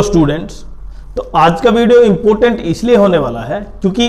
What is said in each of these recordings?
Students, तो आज का वीडियो इंपॉर्टेंट इसलिए होने वाला है क्योंकि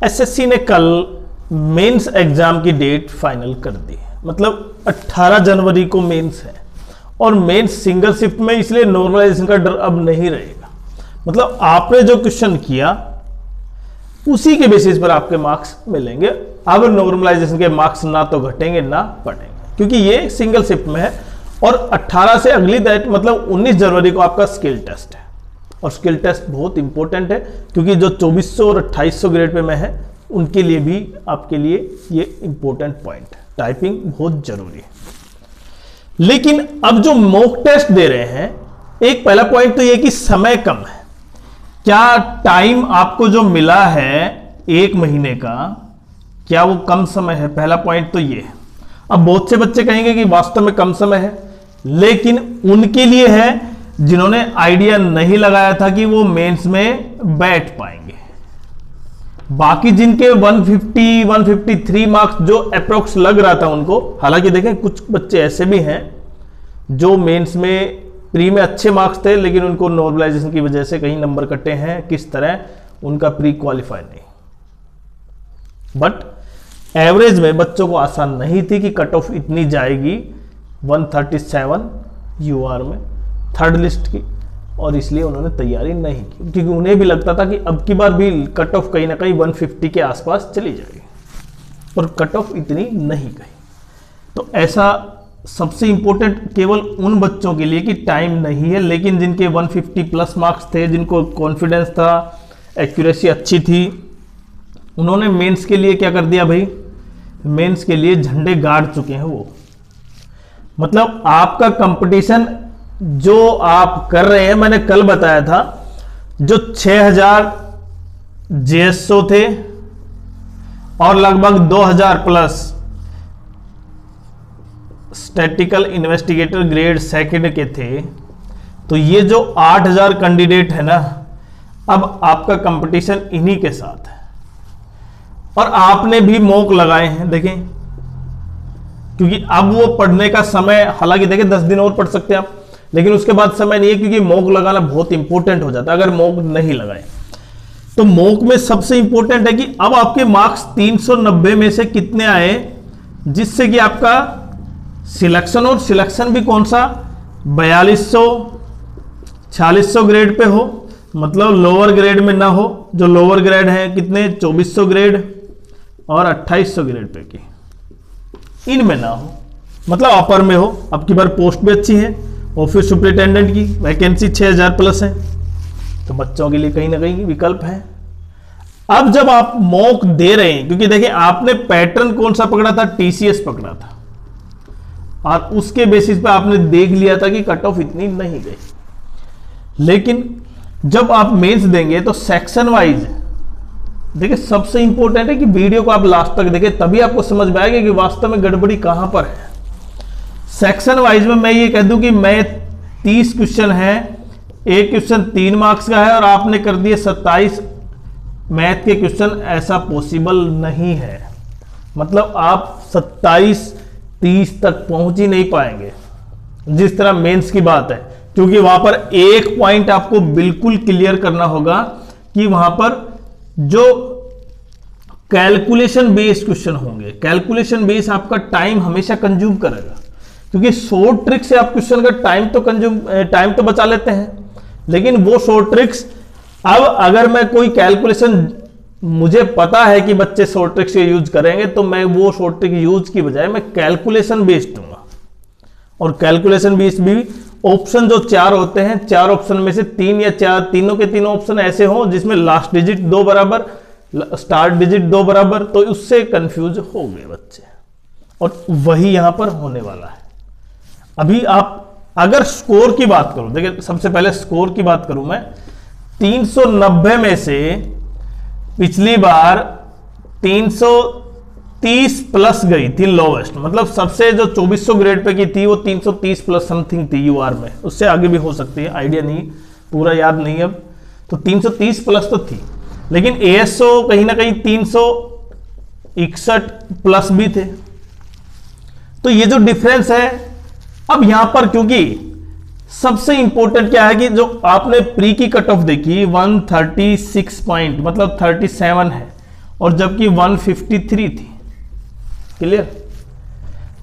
एसएससी ने कल मेंस एग्जाम की डेट फाइनल कर दी है। मतलब 18 जनवरी को मेंस है और मेंस सिंगल शिफ्ट में, इसलिए नॉर्मलाइजेशन का डर अब नहीं रहेगा। मतलब आपने जो क्वेश्चन किया उसी के बेसिस पर आपके मार्क्स मिलेंगे। अब नॉर्मलाइजेशन के मार्क्स ना तो घटेंगे ना बढ़ेंगे, क्योंकि ये सिंगल शिफ्ट में है। और 18 से अगली डेट मतलब 19 जनवरी को आपका स्किल टेस्ट है, और स्किल टेस्ट बहुत इंपॉर्टेंट है क्योंकि जो 2400 और 2800 ग्रेड पे में है उनके लिए भी आपके लिए ये इंपॉर्टेंट पॉइंट है। टाइपिंग बहुत जरूरी है। लेकिन अब जो मॉक टेस्ट दे रहे हैं, एक पहला पॉइंट तो ये कि समय कम है। क्या टाइम आपको जो मिला है 1 महीने का, क्या वो कम समय है? पहला पॉइंट तो ये है। अब बहुत से बच्चे कहेंगे कि वास्तव में कम समय है, लेकिन उनके लिए है जिन्होंने आइडिया नहीं लगाया था कि वो मेंस में बैठ पाएंगे। बाकी जिनके 150 153 मार्क्स जो अप्रोक्स लग रहा था उनको, हालांकि देखें कुछ बच्चे ऐसे भी हैं जो मेंस में प्री में अच्छे मार्क्स थे लेकिन उनको नॉर्मलाइजेशन की वजह से कहीं नंबर कटे हैं, किस तरह उनका प्री क्वालिफाई नहीं। बट एवरेज में बच्चों को आसान नहीं थी कि कट ऑफ इतनी जाएगी 137 यूआर में थर्ड लिस्ट की, और इसलिए उन्होंने तैयारी नहीं की क्योंकि उन्हें भी लगता था कि अब की बार भी कट ऑफ कहीं ना कहीं 150 के आसपास चली जाएगी, और कट ऑफ इतनी नहीं गई। तो ऐसा सबसे इंपॉर्टेंट केवल उन बच्चों के लिए कि टाइम नहीं है, लेकिन जिनके 150 प्लस मार्क्स थे, जिनको कॉन्फिडेंस था, एक्यूरेसी अच्छी थी, उन्होंने मेंस के लिए क्या कर दिया भाई, मेंस के लिए झंडे गाड़ चुके हैं वो। मतलब आपका कंपटीशन जो आप कर रहे हैं, मैंने कल बताया था, जो 6000 जेएसओ थे और लगभग 2000 plus statistical investigator grade second के थे, तो ये जो 8000 कैंडिडेट है ना, अब आपका कंपटीशन इन्हीं के साथ है। और आपने भी मॉक लगाए हैं, देखें, क्योंकि अब वो पढ़ने का समय, हालांकि देखें 10 दिन और पढ़ सकते हैं आप, लेकिन उसके बाद समय नहीं है क्योंकि मॉक लगाना बहुत इंपॉर्टेंट हो जाता है अगर मॉक नहीं लगाए। तो मॉक में सबसे इंपॉर्टेंट है कि अब आपके मार्क्स 390 में से कितने आए, जिससे कि आपका सिलेक्शन, और सिलेक्शन भी कौन सा, 4200 4600 ग्रेड पे हो, मतलब लोअर ग्रेड में ना हो। जो लोअर ग्रेड है कितने, 2400 ग्रेड और 2800 ग्रेड पे की, इनमें ना हो, मतलब अपर में हो। अब की बार पोस्ट भी अच्छी है, ऑफिस सुपरिटेंडेंट की वैकेंसी 6000 प्लस है, तो बच्चों के लिए कहीं ना कहीं विकल्प है। अब जब आप मॉक दे रहे हैं, क्योंकि देखिए आपने पैटर्न कौन सा पकड़ा था, टीसीएस पकड़ा था, और उसके बेसिस पे आपने देख लिया था कि कट ऑफ इतनी नहीं गई। लेकिन जब आप मेंस देंगे तो सेक्शन वाइज देखिए, सबसे इंपॉर्टेंट है कि वीडियो को आप लास्ट तक देखें, तभी आपको समझ में आएगा कि वास्तव में गड़बड़ी कहां पर है। सेक्शन वाइज में मैं ये कह दूं कि मैं 30 क्वेश्चन है, एक क्वेश्चन 3 मार्क्स का है और आपने कर दिए 27 मैथ के क्वेश्चन, ऐसा पॉसिबल नहीं है। मतलब आप 27-30 तक पहुंच ही नहीं पाएंगे जिस तरह मेंस की बात है, क्योंकि वहां पर एक पॉइंट आपको बिल्कुल क्लियर करना होगा कि वहां पर जो कैलकुलेशन बेस्ड क्वेश्चन होंगे, कैलकुलेशन बेस्ड आपका टाइम हमेशा कंज्यूम करेगा, क्योंकि शॉर्ट ट्रिक से आप क्वेश्चन का टाइम तो बचा लेते हैं, लेकिन वो शॉर्ट ट्रिक्स, अब अगर मैं कोई कैलकुलेशन, मुझे पता है कि बच्चे शॉर्ट ट्रिक्स यूज करेंगे, तो मैं वो शॉर्ट ट्रिक यूज की बजाय मैं कैलकुलेशन बेस्ड दूंगा। और कैलकुलेशन बेस्ड भी ऑप्शन जो 4 होते हैं, 4 ऑप्शन में से 3 या 4, तीनों के तीनों ऑप्शन ऐसे हो जिसमें लास्ट डिजिट 2 बराबर, स्टार्ट डिजिट 2 बराबर, तो उससे कंफ्यूज हो गए बच्चे, और वही यहां पर होने वाला है। अभी आप अगर स्कोर की बात करूं, देखिए सबसे पहले स्कोर की बात करूं मैं, 390 में से पिछली बार 330 प्लस गई थी लोवेस्ट, मतलब सबसे जो 2400 ग्रेड पे की थी वो 330 प्लस समथिंग थी यूआर में, उससे आगे भी हो सकती है, आइडिया नहीं, पूरा याद नहीं अब, तो 330 प्लस तो थी। लेकिन एएसओ कहीं ना कहीं 361 प्लस भी थे। तो ये जो डिफरेंस है, अब यहां पर क्योंकि सबसे इंपॉर्टेंट क्या है कि जो आपने प्री की कट ऑफ देखी 136 पॉइंट मतलब 37 है, और जबकि 153 थी। क्लियर?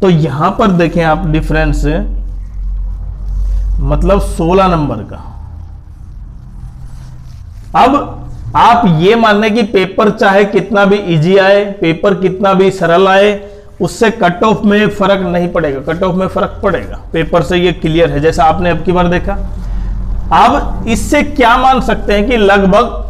तो यहां पर देखें आप डिफरेंस, मतलब 16 नंबर का। अब आप ये मानने कि पेपर चाहे कितना भी इजी आए, पेपर कितना भी सरल आए, उससे कट ऑफ में फर्क नहीं पड़ेगा। कट ऑफ में फर्क पड़ेगा पेपर से, ये क्लियर है, जैसा आपने अब की बार देखा। अब इससे क्या मान सकते हैं कि लगभग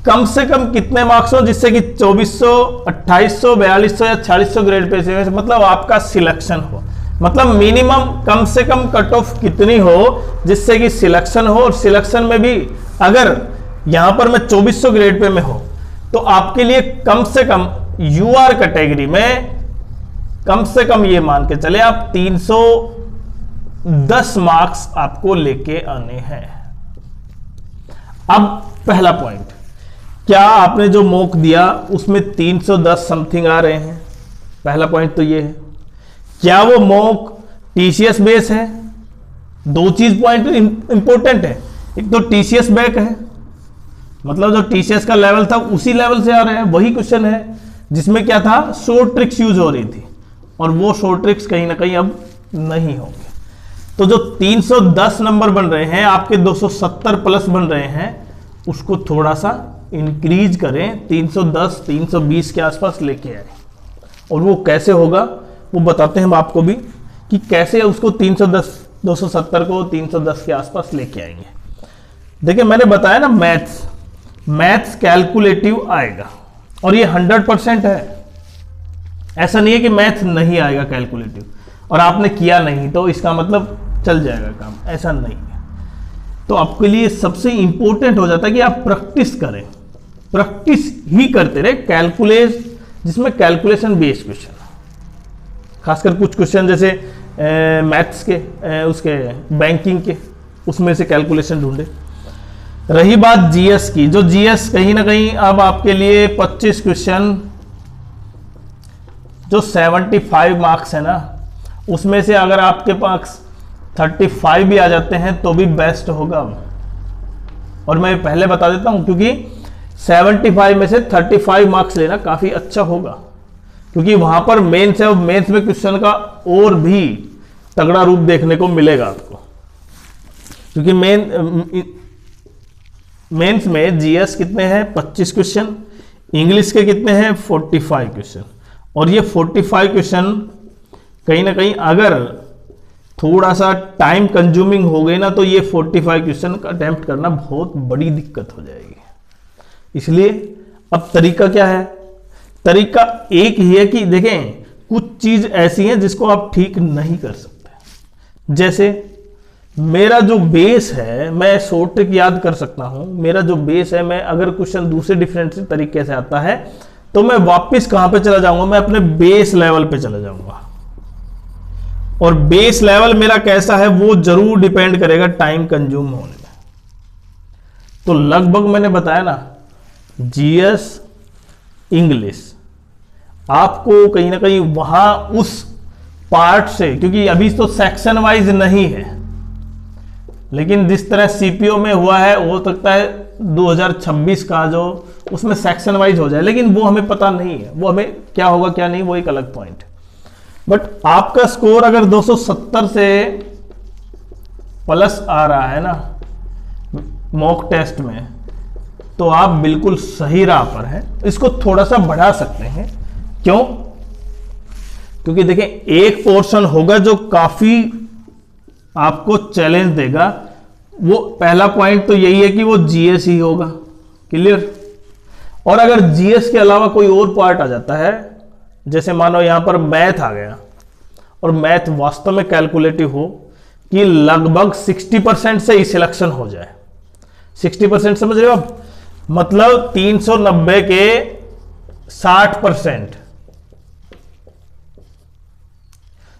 कम से कम कितने मार्क्स हो जिससे कि 2400, 2800, 4200 या 4600 ग्रेड पे से मतलब आपका सिलेक्शन हो। मतलब मिनिमम कम से कम कट ऑफ कितनी हो जिससे कि सिलेक्शन हो, और सिलेक्शन में भी अगर यहां पर मैं 2400 ग्रेड पे में हो तो आपके लिए कम से कम यूआर कैटेगरी में कम से कम ये मान के चले आप 310 मार्क्स आपको लेके आने हैं। अब पहला पॉइंट, क्या आपने जो मॉक दिया उसमें 310 समथिंग आ रहे हैं? पहला पॉइंट तो ये है। क्या वो मॉक टीसीएस बेस है? दो चीज पॉइंट इंपॉर्टेंट है। एक तो टीसीएस बैक है, मतलब जो टीसीएस का लेवल था उसी लेवल से आ रहे हैं। वही क्वेश्चन है जिसमें क्या था, शॉर्ट ट्रिक्स यूज हो रही थी, और वो शॉर्ट ट्रिक्स कहीं ना कहीं अब नहीं होंगे। तो जो 310 नंबर बन रहे हैं आपके 270 प्लस बन रहे हैं, उसको थोड़ा सा इंक्रीज करें, 310 320 के आसपास लेके आए। और वो कैसे होगा वो बताते हैं हम आपको भी कि कैसे उसको 310 270 को 310 के आसपास लेके आएंगे। देखिए मैंने बताया ना, मैथ्स कैलकुलेटिव आएगा, और ये 100% है। ऐसा नहीं है कि मैथ नहीं आएगा कैलकुलेटिव और आपने किया नहीं तो इसका मतलब चल जाएगा काम, ऐसा नहीं है। तो आपके लिए सबसे इंपॉर्टेंट हो जाता है कि आप प्रैक्टिस करें, प्रैक्टिस ही करते रहे। जिसमें कैलकुलेशन बेस्ड क्वेश्चन, खासकर कुछ क्वेश्चन जैसे मैथ्स के उसके बैंकिंग के, उसमें से कैलकुलेशन ढूंढे। रही बात जीएस की, जो जीएस कहीं ना कहीं अब आपके लिए 25 क्वेश्चन जो 75 मार्क्स है ना, उसमें से अगर आपके पास 35 भी आ जाते हैं तो भी बेस्ट होगा। और मैं पहले बता देता हूं क्योंकि 75 में से 35 मार्क्स लेना काफी अच्छा होगा, क्योंकि वहां पर मेंस है, और मेंस में क्वेश्चन का और भी तगड़ा रूप देखने को मिलेगा आपको। क्योंकि मेंस में जीएस कितने हैं, 25 क्वेश्चन, इंग्लिश के कितने हैं, 45 क्वेश्चन। और ये 45 क्वेश्चन कहीं ना कहीं अगर थोड़ा सा टाइम कंज्यूमिंग हो गई ना, तो ये 45 क्वेश्चन का अटेम्प्ट करना बहुत बड़ी दिक्कत हो जाएगी। इसलिए अब तरीका क्या है? तरीका एक ही है कि देखें, कुछ चीज ऐसी हैं जिसको आप ठीक नहीं कर सकते। जैसे मेरा जो बेस है, मैं शॉर्ट ट्रिक याद कर सकता हूं, मेरा जो बेस है, मैं अगर क्वेश्चन दूसरे डिफरेंट तरीके से आता है तो मैं वापस कहां पे चला जाऊंगा, मैं अपने बेस लेवल पे चला जाऊंगा। और बेस लेवल मेरा कैसा है वो जरूर डिपेंड करेगा टाइम कंज्यूम होने में। तो लगभग मैंने बताया ना, जीएस, इंग्लिश, आपको कहीं ना कहीं वहां उस पार्ट से, क्योंकि अभी तो सेक्शन वाइज नहीं है, लेकिन जिस तरह सीपीओ में हुआ है हो सकता है 2026 का जो उसमें सेक्शन वाइज हो जाए, लेकिन वो हमें पता नहीं है, वो हमें क्या होगा क्या नहीं, वो एक अलग पॉइंट है। बट आपका स्कोर अगर 270 से प्लस आ रहा है ना मॉक टेस्ट में, तो आप बिल्कुल सही राह पर हैं। इसको थोड़ा सा बढ़ा सकते हैं। क्यों? क्योंकि देखें, एक पोर्शन होगा जो काफी आपको चैलेंज देगा। वो पहला पॉइंट तो यही है कि वो जीएस ही होगा। क्लियर? और अगर जीएस के अलावा कोई और पार्ट आ जाता है, जैसे मानो यहां पर मैथ आ गया, और मैथ वास्तव में कैलकुलेटिव हो कि लगभग 60% से ही सिलेक्शन हो जाए। 60% समझ रहे हो आप? मतलब 390 के 60%,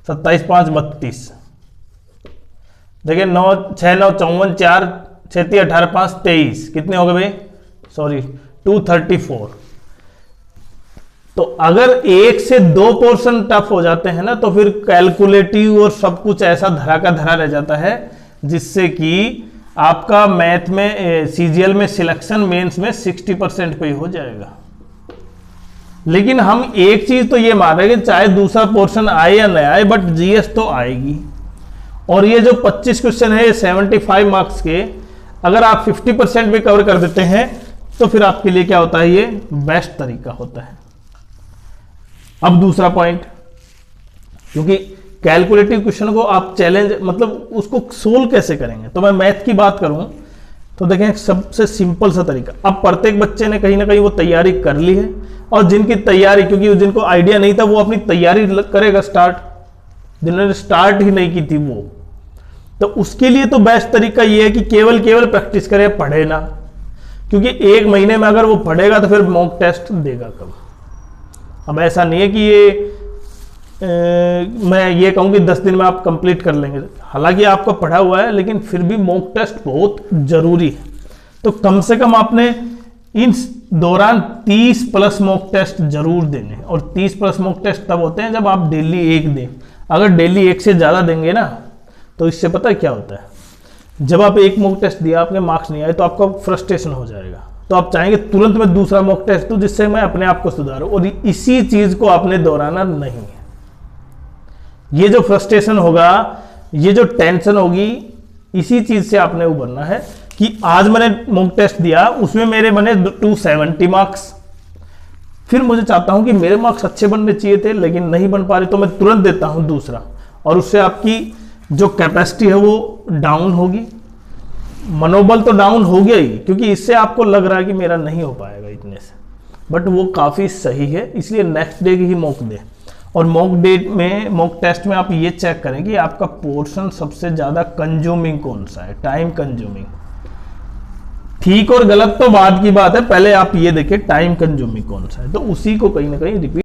27 5 32, देखिए 9 6 9 54 4 36 18 5 23, कितने हो गए भाई? सॉरी 234। तो अगर 1 से 2 पोर्शन टफ हो जाते हैं ना, तो फिर कैलकुलेटिव और सब कुछ ऐसा धरा का धरा रह जाता है जिससे कि आपका मैथ में सीजीएल में सिलेक्शन मेंस में 60% पे हो जाएगा। लेकिन हम एक चीज तो ये मान रहे हैं कि चाहे दूसरा पोर्शन आए या न आए, बट जीएस तो आएगी। और ये जो 25 क्वेश्चन है 75 मार्क्स के, अगर आप 50% भी कवर कर देते हैं तो फिर आपके लिए क्या होता है, ये बेस्ट तरीका होता है। अब दूसरा पॉइंट, क्योंकि कैलकुलेटिव क्वेश्चन को आप चैलेंज मतलब उसको सोल्व कैसे करेंगे, तो मैं मैथ की बात करूं तो देखें सबसे सिंपल सा तरीका। अब प्रत्येक बच्चे ने कहीं ना कहीं वो तैयारी कर ली है, और जिनकी तैयारी, क्योंकि जिनको आइडिया नहीं था वो अपनी तैयारी करेगा स्टार्ट, जिन्होंने स्टार्ट ही नहीं की थी वो, तो उसके लिए तो बेस्ट तरीका ये है कि केवल प्रैक्टिस करे, पढ़े ना। क्योंकि एक महीने में अगर वो पढ़ेगा तो फिर मॉक टेस्ट देगा कब। अब ऐसा नहीं है कि ये मैं ये कहूँ कि 10 दिन में आप कंप्लीट कर लेंगे, हालांकि आपका पढ़ा हुआ है, लेकिन फिर भी मॉक टेस्ट बहुत जरूरी है। तो कम से कम आपने इन दौरान 30 प्लस मॉक टेस्ट जरूर देने, और 30 प्लस मॉक टेस्ट तब होते हैं जब आप डेली एक दें। अगर डेली एक से ज़्यादा देंगे ना, तो इससे पता है क्या होता है, जब आप एक मॉक टेस्ट दिया, आपके मार्क्स नहीं आए, तो आपका फ्रस्ट्रेशन हो जाएगा। तो आप चाहेंगे तुरंत मैं दूसरा मॉक टेस्ट दूं जिससे मैं अपने आप को सुधारूं, और इसी चीज़ को आपने दोहराना नहीं है। ये जो फ्रस्ट्रेशन होगा, ये जो टेंशन होगी, इसी चीज़ से आपने उभरना है कि आज मैंने मॉक टेस्ट दिया, उसमें मेरे बने 270 मार्क्स, फिर मुझे चाहता हूं कि मेरे मार्क्स अच्छे बनने चाहिए थे लेकिन नहीं बन पा रहे, तो मैं तुरंत देता हूं दूसरा, और उससे आपकी जो कैपेसिटी है वो डाउन होगी, मनोबल तो डाउन हो गया ही, क्योंकि इससे आपको लग रहा है कि मेरा नहीं हो पाएगा इतने से, बट वो काफ़ी सही है। इसलिए नेक्स्ट डे की ही मॉक दे, और मॉक टेस्ट में आप ये चेक करें कि आपका पोर्शन सबसे ज़्यादा कंज्यूमिंग कौन सा है, टाइम कंज्यूमिंग। ठीक और गलत तो बाद की बात है, पहले आप ये देखें टाइम कंज्यूमिंग कौन सा है, तो उसी को कहीं ना कहीं रिपीट